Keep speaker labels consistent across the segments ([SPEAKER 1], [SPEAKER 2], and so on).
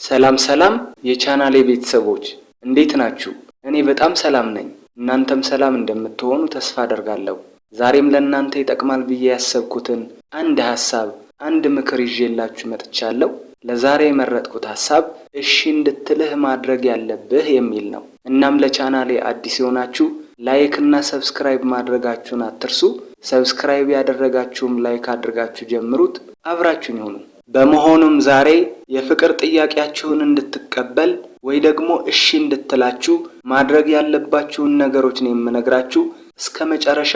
[SPEAKER 1] ሰላም ሰላም የቻናሌ ቤተሰቦች እንዴት ናችሁ? እኔ በጣም ሰላም ነኝ። እናንተም ሰላም እንደምትሆኑ ተስፋ አደርጋለሁ። ዛሬም ለእናንተ ይጠቅማል ብዬ ያሰብኩትን አንድ ሐሳብ፣ አንድ ምክር ይዤላችሁ መጥቻለሁ። ለዛሬ የመረጥኩት ሐሳብ እሺ እንድትልህ ማድረግ ያለብህ የሚል ነው። እናም ለቻናሌ አዲስ የሆናችሁ ላይክ እና ሰብስክራይብ ማድረጋችሁን አትርሱ። ሰብስክራይብ ያደረጋችሁም ላይክ አድርጋችሁ ጀምሩት። አብራችሁን ይሁኑ። በመሆኑም ዛሬ የፍቅር ጥያቄያችሁን እንድትቀበል ወይ ደግሞ እሺ እንድትላችሁ ማድረግ ያለባችሁን ነገሮች ነው የምነግራችሁ። እስከ መጨረሻ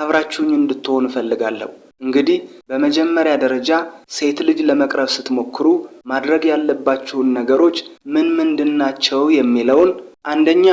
[SPEAKER 1] አብራችሁኝ እንድትሆኑ እፈልጋለሁ። እንግዲህ በመጀመሪያ ደረጃ ሴት ልጅ ለመቅረብ ስትሞክሩ ማድረግ ያለባችሁን ነገሮች ምን ምንድናቸው የሚለውን፣ አንደኛ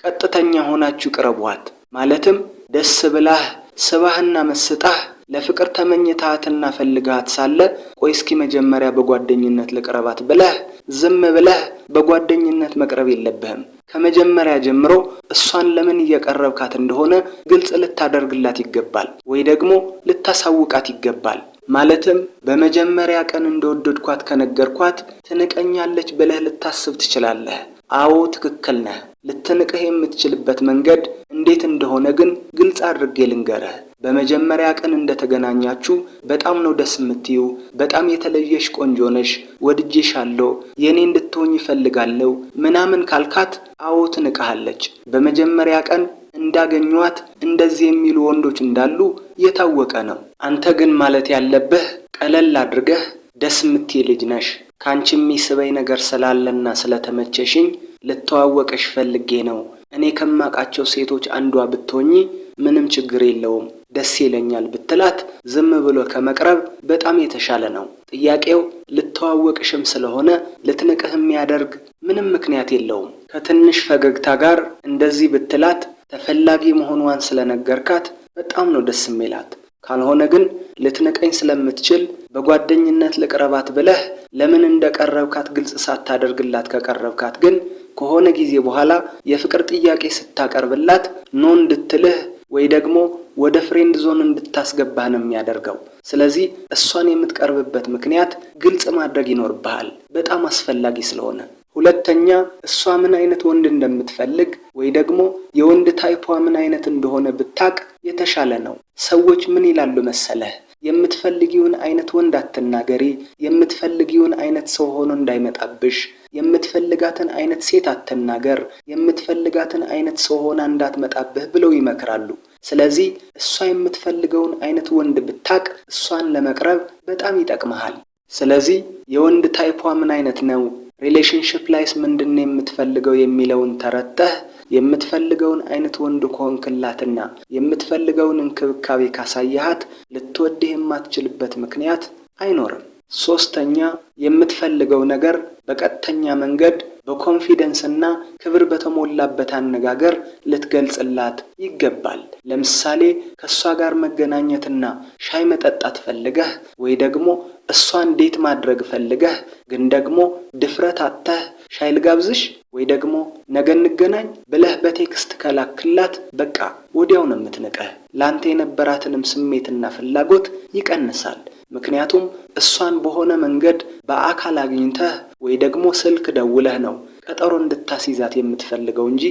[SPEAKER 1] ቀጥተኛ ሆናችሁ ቅረቧት። ማለትም ደስ ብላህ ስባህና መስጣህ ለፍቅር ተመኝታትና ፈልጋት ሳለ ቆይ እስኪ መጀመሪያ በጓደኝነት ልቅረባት ብለህ ዝም ብለህ በጓደኝነት መቅረብ የለብህም። ከመጀመሪያ ጀምሮ እሷን ለምን እየቀረብካት እንደሆነ ግልጽ ልታደርግላት ይገባል፣ ወይ ደግሞ ልታሳውቃት ይገባል። ማለትም በመጀመሪያ ቀን እንደወደድኳት ከነገርኳት ትንቀኛለች ብለህ ልታስብ ትችላለህ። አዎ ትክክል ነህ። ልትንቅህ የምትችልበት መንገድ እንዴት እንደሆነ ግን ግልጽ አድርጌ ልንገርህ። በመጀመሪያ ቀን እንደተገናኛችሁ በጣም ነው ደስ የምትዩ፣ በጣም የተለየሽ ቆንጆ ነሽ፣ ወድጄሻለሁ፣ የኔ እንድትሆኝ እፈልጋለሁ ምናምን ካልካት አዎ ትንቅሃለች። በመጀመሪያ ቀን እንዳገኟት እንደዚህ የሚሉ ወንዶች እንዳሉ የታወቀ ነው። አንተ ግን ማለት ያለብህ ቀለል አድርገህ ደስ የምትይ ልጅ ነሽ፣ ካንቺ የሚስበኝ ነገር ስላለና ስለተመቸሽኝ ልተዋወቅሽ ፈልጌ ነው፣ እኔ ከማውቃቸው ሴቶች አንዷ ብትሆኚ ምንም ችግር የለውም ደስ ይለኛል ብትላት ዝም ብሎ ከመቅረብ በጣም የተሻለ ነው። ጥያቄው ልተዋወቅሽም ስለሆነ ልትንቅህ የሚያደርግ ምንም ምክንያት የለውም። ከትንሽ ፈገግታ ጋር እንደዚህ ብትላት ተፈላጊ መሆኗን ስለነገርካት በጣም ነው ደስ የሚላት። ካልሆነ ግን ልትንቀኝ ስለምትችል በጓደኝነት ልቅረባት ብለህ ለምን እንደቀረብካት ግልጽ ሳታደርግላት ከቀረብካት ግን ከሆነ ጊዜ በኋላ የፍቅር ጥያቄ ስታቀርብላት ኖ እንድትልህ ወይ ደግሞ ወደ ፍሬንድ ዞን እንድታስገባህ ነው የሚያደርገው። ስለዚህ እሷን የምትቀርብበት ምክንያት ግልጽ ማድረግ ይኖርብሃል፣ በጣም አስፈላጊ ስለሆነ። ሁለተኛ እሷ ምን አይነት ወንድ እንደምትፈልግ ወይ ደግሞ የወንድ ታይፖ ምን አይነት እንደሆነ ብታቅ የተሻለ ነው። ሰዎች ምን ይላሉ መሰለህ? የምትፈልጊውን አይነት ወንድ አትናገሪ፣ የምትፈልጊውን አይነት ሰው ሆኖ እንዳይመጣብሽ፣ የምትፈልጋትን አይነት ሴት አትናገር፣ የምትፈልጋትን አይነት ሰው ሆና እንዳትመጣብህ ብለው ይመክራሉ። ስለዚህ እሷ የምትፈልገውን አይነት ወንድ ብታቅ እሷን ለመቅረብ በጣም ይጠቅመሃል። ስለዚህ የወንድ ታይፖ ምን አይነት ነው፣ ሪሌሽንሺፕ ላይስ ምንድነው የምትፈልገው የሚለውን ተረድተህ የምትፈልገውን አይነት ወንድ ከሆንክላትና የምትፈልገውን እንክብካቤ ካሳየሃት ልትወድህ የማትችልበት ምክንያት አይኖርም። ሶስተኛ የምትፈልገው ነገር በቀጥተኛ መንገድ በኮንፊደንስ እና ክብር በተሞላበት አነጋገር ልትገልጽላት ይገባል። ለምሳሌ ከእሷ ጋር መገናኘትና ሻይ መጠጣት ፈልገህ ወይ ደግሞ እሷን ዴት ማድረግ ፈልገህ ግን ደግሞ ድፍረት አጥተህ ሻይ ልጋብዝሽ ወይ ደግሞ ነገ እንገናኝ ብለህ በቴክስት ከላክላት በቃ ወዲያው ነው የምትንቀህ። ላንተ የነበራትንም ስሜትና ፍላጎት ይቀንሳል። ምክንያቱም እሷን በሆነ መንገድ በአካል አግኝተህ ወይ ደግሞ ስልክ ደውለህ ነው ቀጠሮ እንድታስይዛት የምትፈልገው እንጂ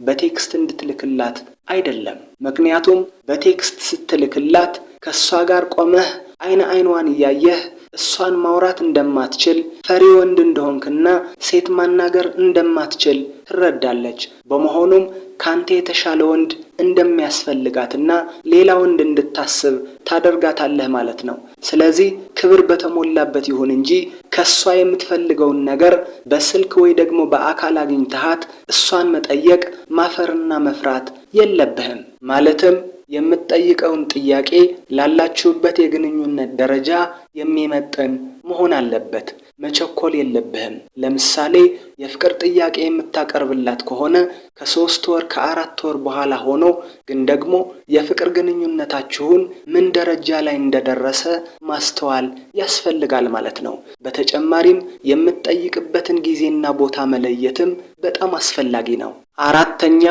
[SPEAKER 1] በቴክስት እንድትልክላት አይደለም። ምክንያቱም በቴክስት ስትልክላት ከእሷ ጋር ቆመህ አይን አይኗን እያየህ እሷን ማውራት እንደማትችል ፈሪ ወንድ እንደሆንክና ሴት ማናገር እንደማትችል ትረዳለች። በመሆኑም ካንተ የተሻለ ወንድ እንደሚያስፈልጋትና ሌላ ወንድ እንድታስብ ታደርጋታለህ ማለት ነው። ስለዚህ ክብር በተሞላበት ይሁን እንጂ ከሷ የምትፈልገውን ነገር በስልክ ወይ ደግሞ በአካል አግኝተሃት እሷን መጠየቅ ማፈርና መፍራት የለብህም። ማለትም የምትጠይቀውን ጥያቄ ላላችሁበት የግንኙነት ደረጃ የሚመጥን መሆን አለበት። መቸኮል የለብህም። ለምሳሌ የፍቅር ጥያቄ የምታቀርብላት ከሆነ ከ3 ወር ከ4 ወር በኋላ ሆኖ ግን ደግሞ የፍቅር ግንኙነታችሁን ምን ደረጃ ላይ እንደደረሰ ማስተዋል ያስፈልጋል ማለት ነው። በተጨማሪም የምትጠይቅበትን ጊዜና ቦታ መለየትም በጣም አስፈላጊ ነው። አራተኛ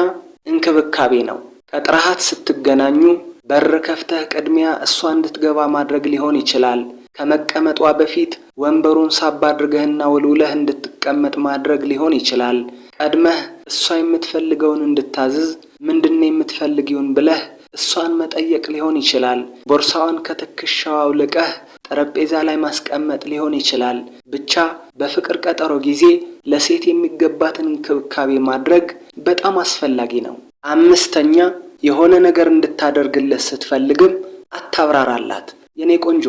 [SPEAKER 1] እንክብካቤ ነው። ቀጥረሃት ስትገናኙ በር ከፍተህ ቅድሚያ እሷ እንድትገባ ማድረግ ሊሆን ይችላል። ከመቀመጧ በፊት ወንበሩን ሳብ አድርገህና ወልውለህ እንድትቀመጥ ማድረግ ሊሆን ይችላል። ቀድመህ እሷ የምትፈልገውን እንድታዝዝ ምንድነው የምትፈልጊውን ብለህ እሷን መጠየቅ ሊሆን ይችላል። ቦርሳዋን ከትከሻዋ አውልቀህ ጠረጴዛ ላይ ማስቀመጥ ሊሆን ይችላል። ብቻ በፍቅር ቀጠሮ ጊዜ ለሴት የሚገባትን እንክብካቤ ማድረግ በጣም አስፈላጊ ነው። አምስተኛ የሆነ ነገር እንድታደርግለት ስትፈልግም አታብራራላት። የኔ ቆንጆ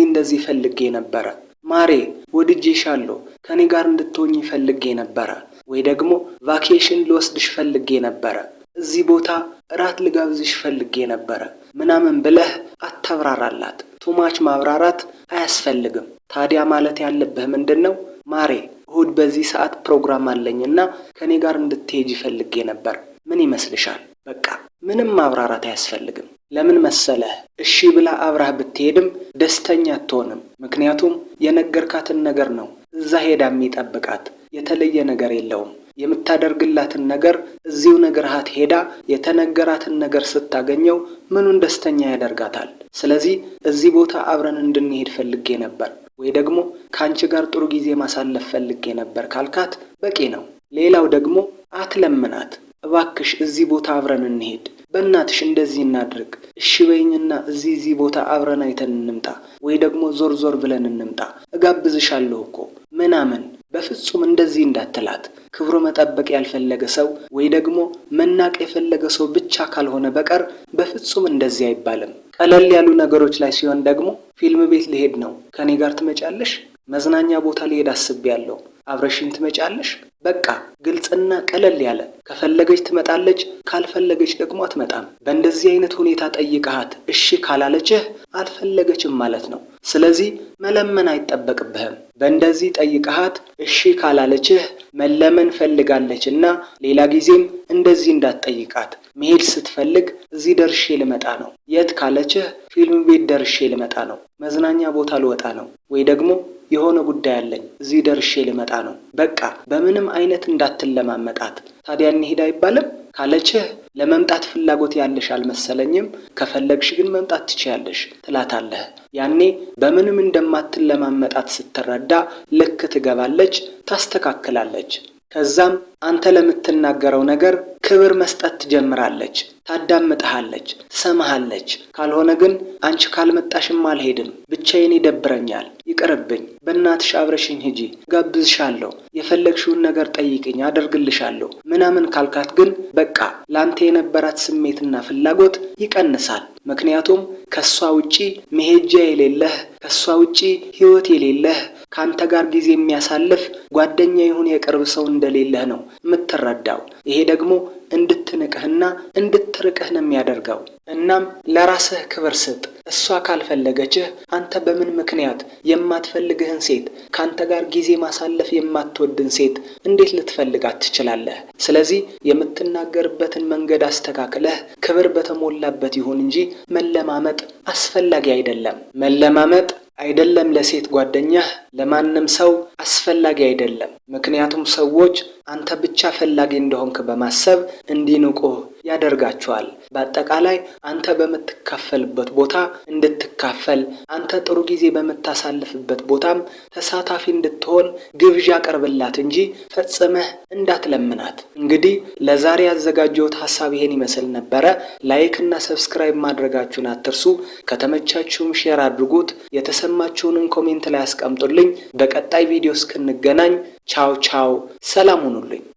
[SPEAKER 1] እንደዚህ ፈልጌ ነበረ፣ ማሬ ወድጄሻለሁ፣ ከኔ ጋር እንድትሆኚ ፈልጌ ነበረ፣ ወይ ደግሞ ቫኬሽን ልወስድሽ ፈልጌ ነበረ፣ እዚህ ቦታ እራት ልጋብዝሽ ፈልጌ ነበረ ምናምን ብለህ አታብራራላት። ቱማች ማብራራት አያስፈልግም። ታዲያ ማለት ያለብህ ምንድነው? ማሬ እሁድ በዚህ ሰዓት ፕሮግራም አለኝና ከኔ ጋር እንድትሄጂ ፈልጌ ነበር፣ ምን ይመስልሻል? በቃ ምንም ማብራራት አያስፈልግም። ለምን መሰለህ? እሺ ብላ አብራህ ብትሄድም ደስተኛ አትሆንም። ምክንያቱም የነገርካትን ነገር ነው እዛ ሄዳ የሚጠብቃት፣ የተለየ ነገር የለውም። የምታደርግላትን ነገር እዚሁ ነግረሃት ሄዳ የተነገራትን ነገር ስታገኘው ምኑን ደስተኛ ያደርጋታል? ስለዚህ እዚህ ቦታ አብረን እንድንሄድ ፈልጌ ነበር ወይ ደግሞ ካንቺ ጋር ጥሩ ጊዜ ማሳለፍ ፈልጌ ነበር ካልካት በቂ ነው። ሌላው ደግሞ አትለምናት። እባክሽ እዚህ ቦታ አብረን እንሄድ፣ በእናትሽ እንደዚህ እናድርግ፣ እሺ በይኝና እዚህ ቦታ አብረን አይተን እንምጣ፣ ወይ ደግሞ ዞር ብለን እንምጣ፣ እጋብዝሻለሁ እኮ ምናምን። በፍጹም እንደዚህ እንዳትላት። ክብሩ መጠበቅ ያልፈለገ ሰው ወይ ደግሞ መናቅ የፈለገ ሰው ብቻ ካልሆነ በቀር በፍጹም እንደዚህ አይባልም። ቀለል ያሉ ነገሮች ላይ ሲሆን ደግሞ ፊልም ቤት ልሄድ ነው፣ ከኔ ጋር ትመጫለሽ? መዝናኛ ቦታ ልሄድ አስቤያለሁ፣ አብረሽኝ ትመጫለሽ? በቃ ግልጽና ቀለል ያለ። ከፈለገች ትመጣለች፣ ካልፈለገች ደግሞ አትመጣም። በእንደዚህ አይነት ሁኔታ ጠይቀሃት እሺ ካላለችህ አልፈለገችም ማለት ነው። ስለዚህ መለመን አይጠበቅብህም። በእንደዚህ ጠይቀሃት እሺ ካላለችህ መለመን ፈልጋለችና ሌላ ጊዜም እንደዚህ እንዳትጠይቃት። መሄድ ስትፈልግ እዚህ ደርሼ ልመጣ ነው፣ የት ካለችህ ፊልም ቤት ደርሼ ልመጣ ነው፣ መዝናኛ ቦታ ልወጣ ነው፣ ወይ ደግሞ የሆነ ጉዳይ አለኝ እዚህ ደርሼ ልመጣ ነው። በቃ በምንም አይነት እንዳትለማመጣት። ታዲያ እንሂድ አይባልም? ካለችህ ለመምጣት ፍላጎት ያለሽ አልመሰለኝም፣ ከፈለግሽ ግን መምጣት ትችያለሽ ትላታለህ። ያኔ በምንም እንደማትለማመጣት ስትረዳ ልክ ትገባለች፣ ታስተካክላለች። ከዛም አንተ ለምትናገረው ነገር ክብር መስጠት ትጀምራለች። ታዳምጥሃለች፣ ትሰማሃለች። ካልሆነ ግን አንቺ ካልመጣሽም አልሄድም፣ ብቻዬን ይደብረኛል፣ ይቅርብኝ፣ በእናትሽ አብረሽኝ ሂጂ፣ ጋብዝሻለሁ፣ የፈለግሽውን ነገር ጠይቅኝ፣ አደርግልሻለሁ ምናምን ካልካት ግን በቃ ላንተ የነበራት ስሜትና ፍላጎት ይቀንሳል። ምክንያቱም ከሷ ውጪ መሄጃ የሌለህ፣ ከሷ ውጪ ህይወት የሌለህ፣ ካንተ ጋር ጊዜ የሚያሳልፍ ጓደኛ ይሁን የቅርብ ሰው እንደሌለህ ነው የምትረዳው። ይሄ ደግሞ እንድትንቅህና እንድትርቅህ ነው የሚያደርገው። እናም ለራስህ ክብር ስጥ። እሷ ካልፈለገችህ አንተ በምን ምክንያት የማትፈልግህን ሴት፣ ካንተ ጋር ጊዜ ማሳለፍ የማትወድን ሴት እንዴት ልትፈልጋት ትችላለህ? ስለዚህ የምትናገርበትን መንገድ አስተካክለህ ክብር በተሞላበት ይሁን እንጂ መለማመጥ አስፈላጊ አይደለም። መለማመጥ አይደለም ለሴት ጓደኛህ፣ ለማንም ሰው አስፈላጊ አይደለም። ምክንያቱም ሰዎች አንተ ብቻ ፈላጊ እንደሆንክ በማሰብ እንዲንቁህ ያደርጋቸዋል። በአጠቃላይ አንተ በምትካፈልበት ቦታ እንድትካፈል፣ አንተ ጥሩ ጊዜ በምታሳልፍበት ቦታም ተሳታፊ እንድትሆን ግብዣ አቅርብላት እንጂ ፈጽመህ እንዳትለምናት። እንግዲህ ለዛሬ ያዘጋጀሁት ሐሳብ ይሄን ይመስል ነበረ። ላይክ እና ሰብስክራይብ ማድረጋችሁን አትርሱ። ከተመቻችሁም ሼር አድርጉት። የተሰማችሁንን ኮሜንት ላይ አስቀምጡልኝ። በቀጣይ ቪዲዮ እስክንገናኝ ቻው ቻው፣ ሰላም ሁኑልኝ።